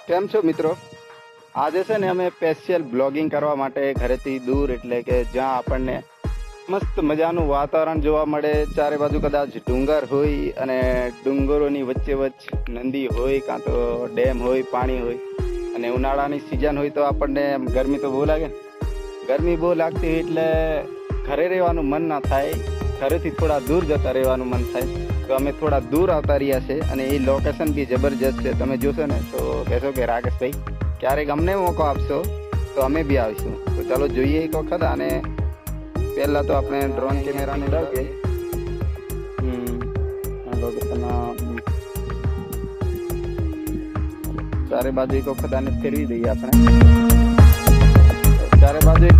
કેમ છો મિત્રો? આજે છે ને અમે સ્પેશિયલ બ્લોગિંગ કરવા માટે ઘરેથી દૂર, એટલે કે જ્યાં આપણને મસ્ત મજાનું વાતાવરણ જોવા મળે, ચારે બાજુ કદાચ ડુંગર હોય અને ડુંગરોની વચ્ચે નદી હોય, કાં તો ડેમ હોય, પાણી હોય, અને ઉનાળાની સિઝન હોય તો આપણને ગરમી તો બહુ લાગે ને. ગરમી બહુ લાગતી હોય એટલે ઘરે રહેવાનું મન ના થાય, ઘરેથી થોડા દૂર જતા રહેવાનું મન થાય. તો અમે થોડા દૂર આવતા રહ્યા છે અને એ લોકેશન બી જબરજસ્ત છે. તમે જોશો ને તો કહેશો કે રાકેશભાઈ ક્યારેક અમને મોકો આપશો તો અમે બી આવીશું. તો ચાલો જોઈએ એક વખત. અને પહેલા તો આપણે ડ્રોન કેમેરાને લાવીએ લોકેશન ચારે બાજુ એક વખત આને ફેરવી દઈએ આપણે. ચારે બાજુ એક